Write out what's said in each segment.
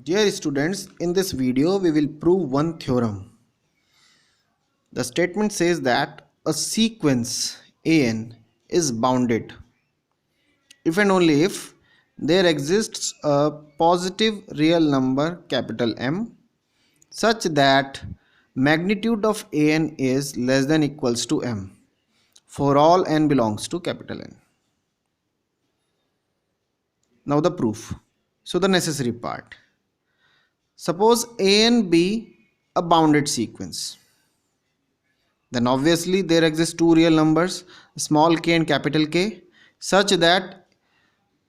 Dear students, in this video we will prove one theorem. The statement says that a sequence an is bounded if and only if there exists a positive real number capital M such that magnitude of an is less than equals to M for all n belongs to capital N. Now the proof. So the necessary part. Suppose an be a bounded sequence. Then obviously there exist two real numbers, small k and capital K, such that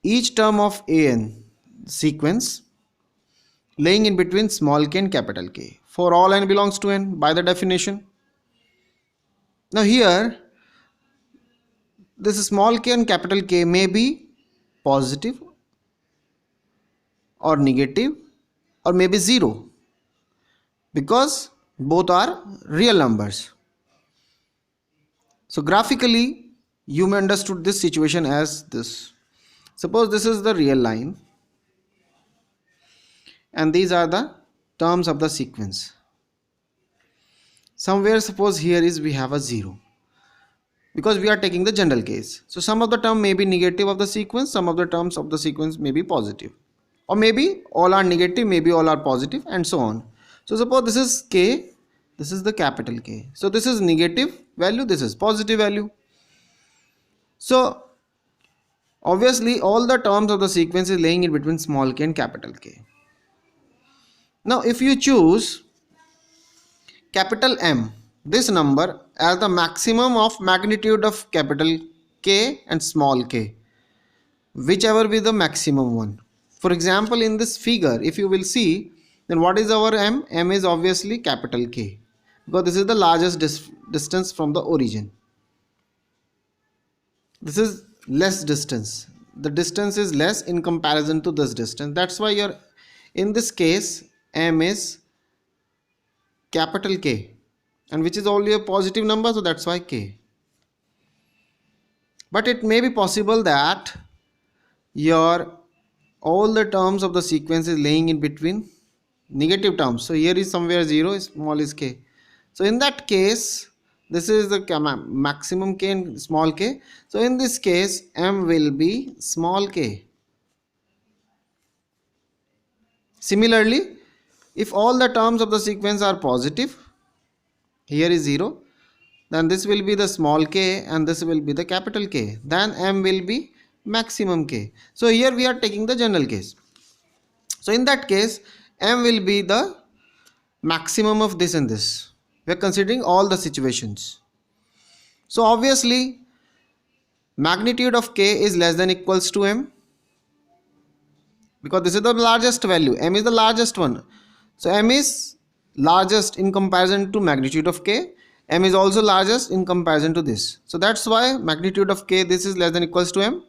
each term of an sequence laying in between small k and capital K for all n belongs to n by the definition. Now here this small k and capital K may be positive or negative or maybe zero because both are real numbers. So graphically you may understood this situation as this. Suppose this is the real line and these are the terms of the sequence. Somewhere suppose here is we have a 0 because we are taking the general case. So some of the term may be negative of the sequence, some of the terms of the sequence may be positive, or maybe all are negative, maybe all are positive, and so on. So suppose this is k, this is the capital K. So this is negative value, this is positive value. So obviously all the terms of the sequence is laying in between small k and capital K. Now if you choose capital M, this number, as the maximum of magnitude of capital K and small k, whichever be the maximum one. For example, in this figure if you will see, then what is our M? M is obviously capital K because this is the largest distance from the origin. This is less distance. The distance is less in comparison to this distance. That's why you're in this case M is capital K, and which is only a positive number, so that's why K. But it may be possible that your all the terms of the sequence is laying in between negative terms. So here is somewhere 0, small is K. So in that case this is the maximum K and small k. So in this case M will be small k. Similarly, if all the terms of the sequence are positive, here is 0, then this will be the small k and this will be the capital K. Then M will be maximum K. So here we are taking the general case. So in that case M will be the maximum of this and this. We are considering all the situations. So obviously magnitude of K is less than equals to M because this is the largest value. M is the largest one. So M is largest in comparison to magnitude of K. M is also largest in comparison to this. So that's why magnitude of K, this is less than equals to M.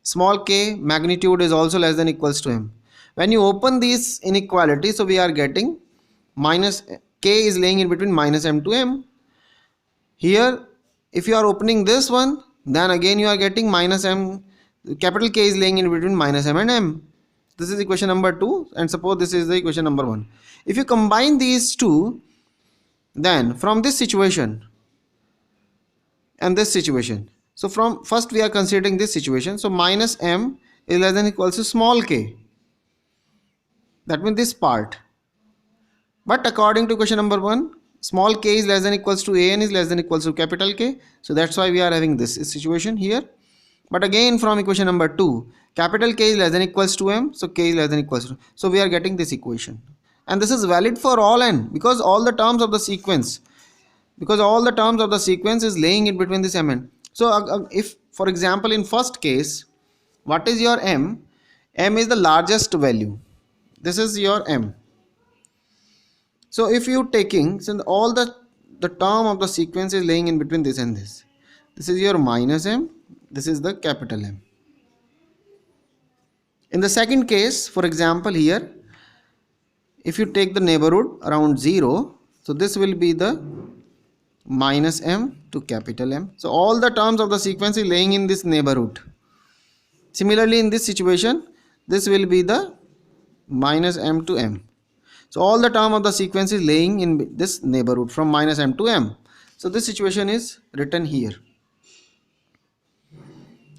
Small k magnitude is also less than equals to M. When you open these inequality, so we are getting minus k is laying in between minus M to M. Here if you are opening this one, then again you are getting minus M, capital K is laying in between minus M and M. This is equation number 2, and suppose this is the equation number 1. If you combine these two, then from this situation and this situation, so from first we are considering this situation, so minus M is less than equals to small k, that means this part. But according to question number 1, small k is less than equals to an is less than equals to capital K, so that's why we are having this situation here. But again from equation number 2, capital K is less than equals to M, so k is less than equals to, so we are getting this equation, and this is valid for all n because all the terms of the sequence, is laying in between this M and. So if for example in first case, what is your M? M is the largest value, this is your M. So if you taking, since all the term of the sequence is laying in between this and this, this is your minus M, this is the capital M. In the second case, for example here, if you take the neighborhood around 0, so this will be the minus M to capital M. So all the terms of the sequence is laying in this neighborhood. Similarly in this situation, this will be the minus m to m. So all the term of the sequence is laying in this neighborhood from minus m to m. So this situation is written here.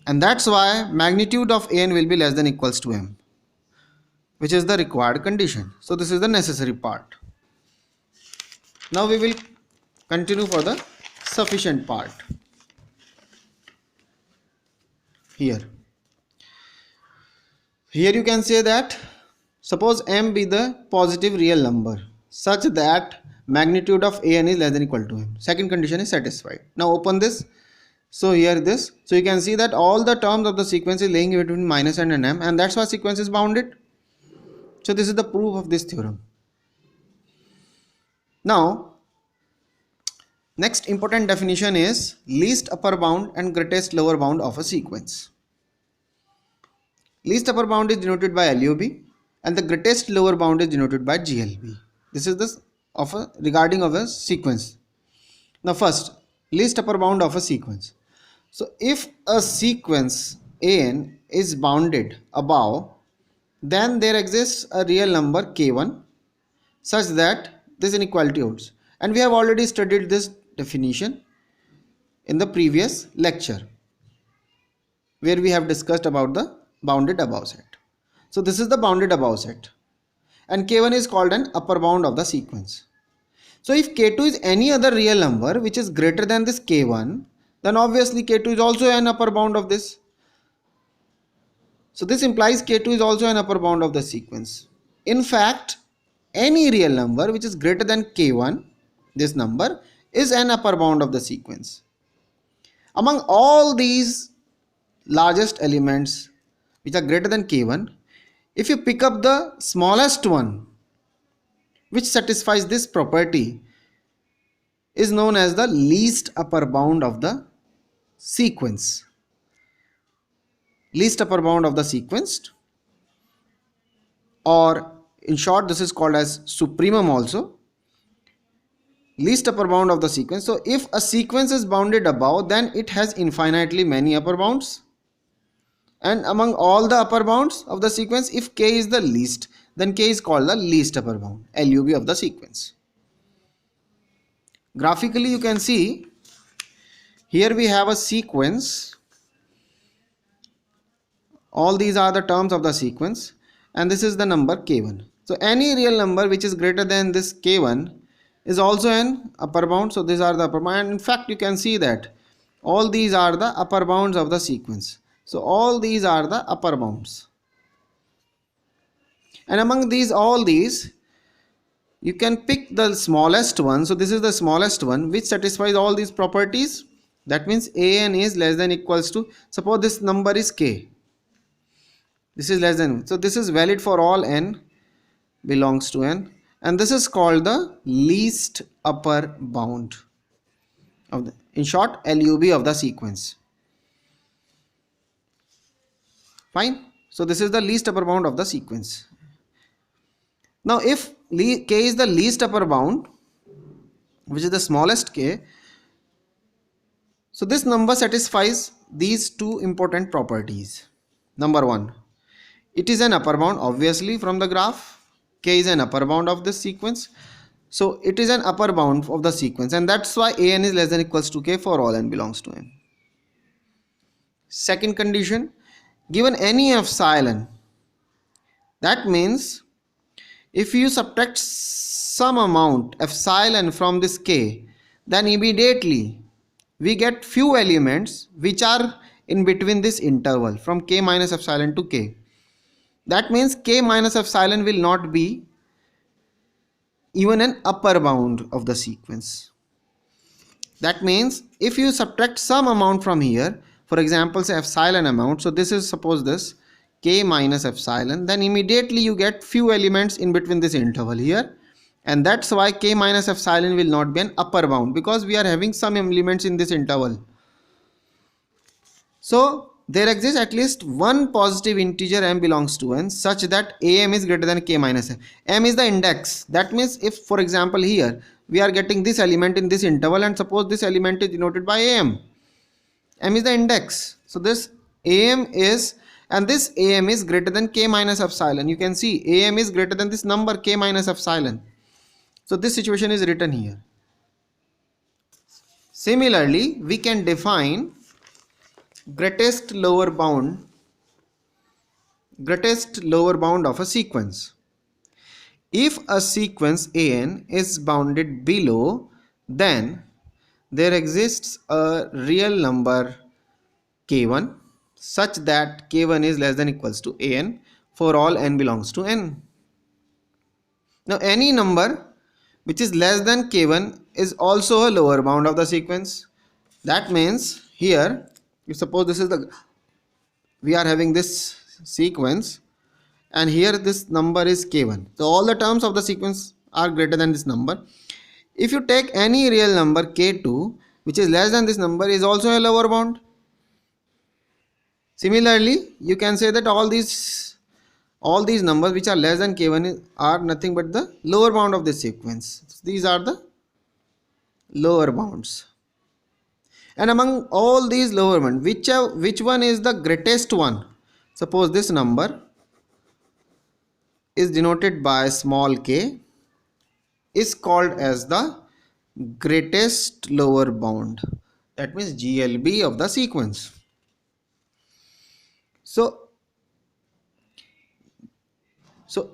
And that's why magnitude of an will be less than equals to m, which is the required condition. So this is the necessary part. Now we will continue for the sufficient part. Here you can say that suppose m be the positive real number such that magnitude of an is less than equal to m. Second condition is satisfied. Now open this. So here this. So you can see that all the terms of the sequence is laying between minus and m, and that's why sequence is bounded. So this is the proof of this theorem. Now next important definition is least upper bound and greatest lower bound of a sequence. Least upper bound is denoted by LUB and the greatest lower bound is denoted by GLB. This is this of a regarding of a sequence. Now first, least upper bound of a sequence. So if a sequence an is bounded above, then there exists a real number k1 such that this inequality holds. And we have already studied this definition in the previous lecture where we have discussed about the bounded above set. So this is the bounded above set and k1 is called an upper bound of the sequence. So if k2 is any other real number which is greater than this k1, then obviously k2 is also an upper bound of this. So this implies k2 is also an upper bound of the sequence. In fact, any real number which is greater than k1, this number, is an upper bound of the sequence. Among all these largest elements which are greater than k1, if you pick up the smallest one which satisfies this property, is known as the least upper bound of the sequence. Least upper bound of the sequence, or in short this is called as supremum also. Least upper bound of the sequence. So if a sequence is bounded above, then it has infinitely many upper bounds, and among all the upper bounds of the sequence, if k is the least, then k is called the least upper bound, LUB, of the sequence. Graphically you can see here we have a sequence. All these are the terms of the sequence and this is the number k1. So any real number which is greater than this k1 is also an upper bound. So these are the upper bound, and in fact you can see that all these are the upper bounds of the sequence. So all these are the upper bounds, and among these all these you can pick the smallest one. So this is the smallest one which satisfies all these properties. That means an is less than equals to, suppose this number is k, this is less than, so this is valid for all n belongs to n, and this is called the least upper bound of the, in short, LUB of the sequence. Fine. So this is the least upper bound of the sequence. Now if k is the least upper bound, which is the smallest k, so this number satisfies these two important properties. Number one, it is an upper bound, obviously from the graph k is an upper bound of this sequence. So it is an upper bound of the sequence, and that's why an is less than equals to k for all n belongs to n. Second condition, given any epsilon, that means if you subtract some amount epsilon from this k, then immediately we get few elements which are in between this interval from k minus epsilon to k. That means k minus epsilon will not be even an upper bound of the sequence. That means if you subtract some amount from here, for example say epsilon amount, so this is, suppose this k minus epsilon, then immediately you get few elements in between this interval here, and that's why k minus epsilon will not be an upper bound, because we are having some elements in this interval. So there exists at least one positive integer m belongs to n such that am is greater than k minus m. M is the index. That means if, for example, here we are getting this element in this interval, and suppose this element is denoted by am. M is the index. So this am is and this am is greater than k minus epsilon. You can see am is greater than this number k minus epsilon. So this situation is written here. Similarly, we can define greatest lower bound of a sequence. If a sequence an is bounded below, then there exists a real number k1 such that k1 is less than equals to an for all n belongs to n. Now any number which is less than k1 is also a lower bound of the sequence. That means here, if suppose this is we are having this sequence, and here this number is k1, so all the terms of the sequence are greater than this number. If you take any real number k2 which is less than this number is also a lower bound. Similarly, you can say that all these numbers which are less than k1 are nothing but the lower bound of this sequence. These are the lower bounds. And among all these lower bounds, which one is the greatest one? Suppose this number is denoted by small k, is called as the greatest lower bound. That means GLB of the sequence. So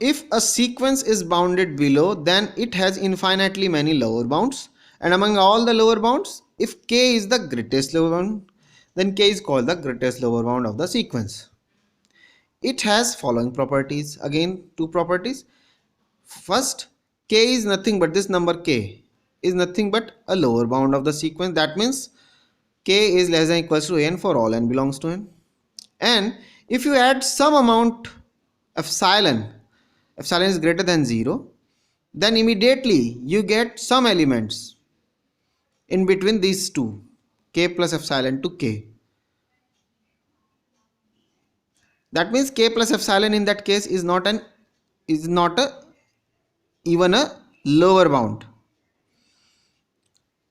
if a sequence is bounded below, then it has infinitely many lower bounds, and among all the lower bounds, if k is the greatest lower bound, then k is called the greatest lower bound of the sequence. It has following properties. Again, two properties. First, k is nothing but this number k is nothing but a lower bound of the sequence. That means k is less than equals to n for all n belongs to n. And if you add some amount epsilon is greater than 0, then immediately you get some elements in between these two, k plus epsilon to k. That means k plus epsilon in that case is not even a lower bound.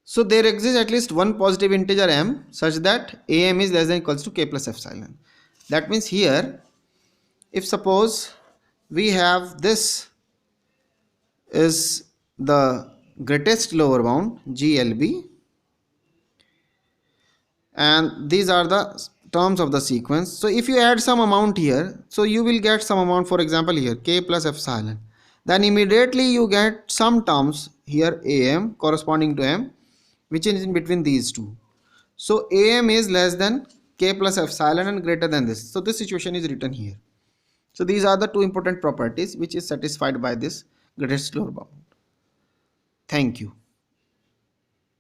So there exists at least one positive integer m such that am is less than equals to k plus epsilon. That means here, if suppose we have this is the greatest lower bound GLB, and these are the terms of the sequence. So if you add some amount here, so you will get some amount, for example here k plus epsilon, then immediately you get some terms here am corresponding to m which is in between these two. So am is less than k plus epsilon and greater than this. So this situation is written here. So these are the two important properties which is satisfied by this greatest lower bound. Thank you.